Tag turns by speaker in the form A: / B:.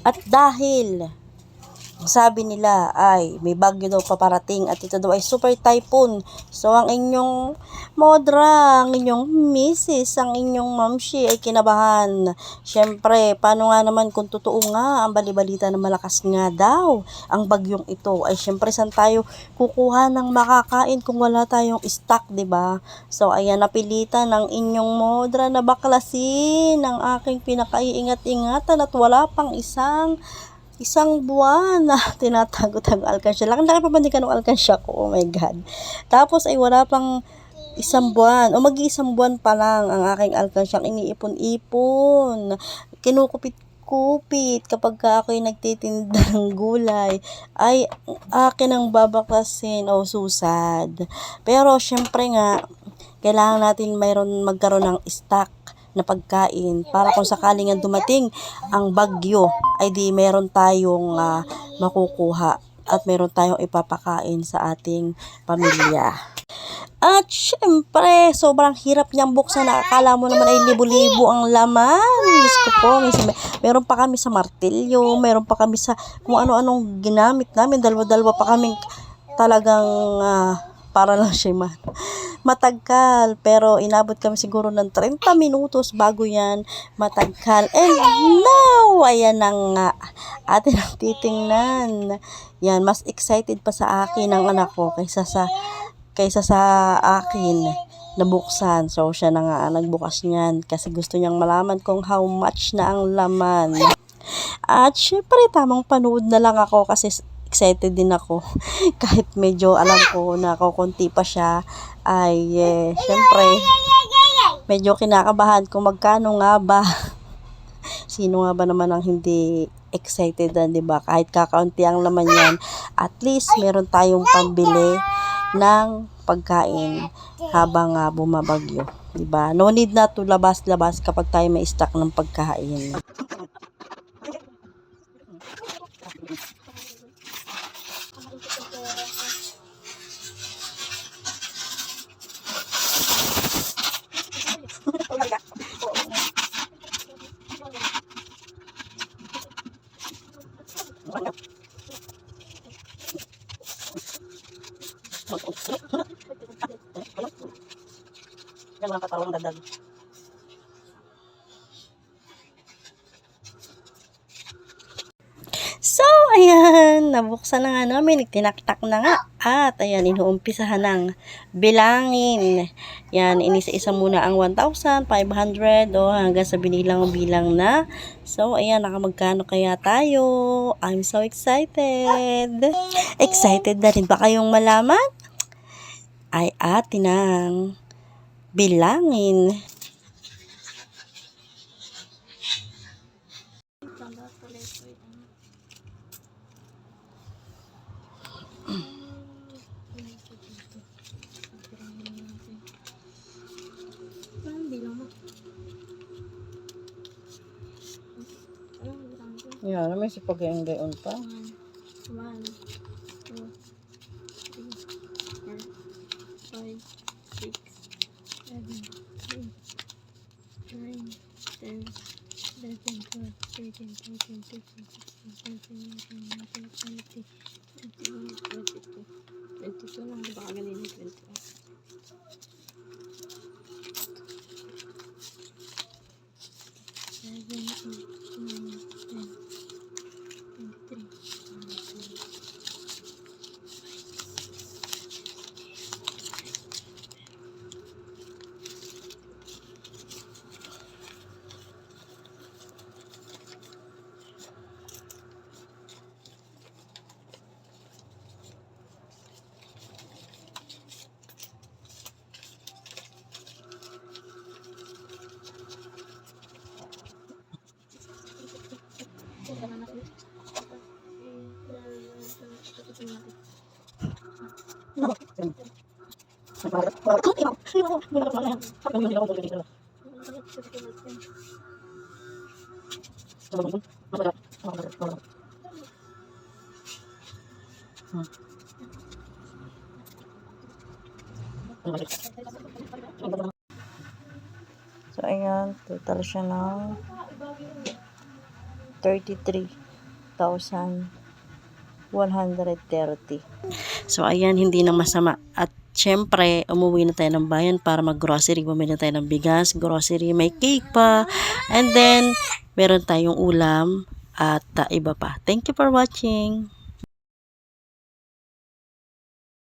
A: At dahil sabi nila ay may bagyo daw paparating at ito daw ay super typhoon. So ang inyong modra, ang inyong misis, ang inyong mamshi ay kinabahan. Syempre, paano nga naman kung totoo nga ang balibalita na malakas nga daw ang bagyong ito, ay syempre saan tayo kukuha ng makakain kung wala tayong stock, 'di ba? So ayan, napilitan ng inyong modra na baklasin ang aking pinakaiingat-ingatan at wala pang isang buwan na tinatago-tago alkansya. Laki pa ba ng alkansya ko? Oh my God. Tapos ay wala pang isang buwan o mag-iisang buwan pa lang ang aking alkansyang iniipon-ipon. Kinukupit-kupit kapag ako'y nagtitinda ng gulay ay akin ang babaklasin o susad. Pero syempre nga, kailangan natin magkaroon ng stock na pagkain para kung sakaling nga dumating ang bagyo ay di meron tayong makukuha at meron tayong ipapakain sa ating pamilya. At syempre, sobrang hirap niyang buksan na akala mo naman ay libo-libo ang laman. Diyos ko po, meron pa kami sa martilyo, meron pa kami sa kung ano-anong ginamit namin, dalawa-dalawa pa kaming talagang para lang siya matagkal, pero inabot kami siguro ng 30 minutos bago yan matagkal. And now, ayan na nga, atin ang titingnan. Yan, mas excited pa sa akin ang anak ko kaysa sa akin nabuksan. So, siya na nga nagbukas niyan kasi gusto niyang malaman kung how much na ang laman. At syempre, tamang panood na lang ako kasi excited din ako. Kahit medyo alam ko na kukunti pa siya, ay syempre, medyo kinakabahan kung magkano nga ba. Sino nga ba naman ang hindi excited na, diba? Kahit kakaunti ang laman yan, at least meron tayong pambili ng pagkain habang bumabagyo. Diba? No need na to labas-labas kapag tayo may stock ng pagkain. Yan mga katawang dadag. So, ayan, nabuksan na nga namin, tinaktak na nga. At, ayan, inuumpisahan ng bilangin. Yan, inisa-isa muna ang 1,500 o hanggang sa binilang-bilang na. So, ayan, nakamagkano kaya tayo? I'm so excited. Excited na rin ba kayong malaman? Ay, atin ang bilangin. Yan, may sipag-gayon pa.
B: 1, 2, 3, 4, 5, 6, 7, 8, 9, 10, 11, 12, 13, 14, 15, 16, 17, 18, 19, 20, 21, 22 lang, baka galing 21. 7, 8, 9, 10, 23.
A: So, ayan, total siya ng 33. 5,130. So, ayan, hindi na masama. At syempre, umuwi na tayo ng bayan para mag-grocery. Bumili na tayo ng bigas, grocery, may cake pa. And then, meron tayong ulam at iba pa. Thank you for watching.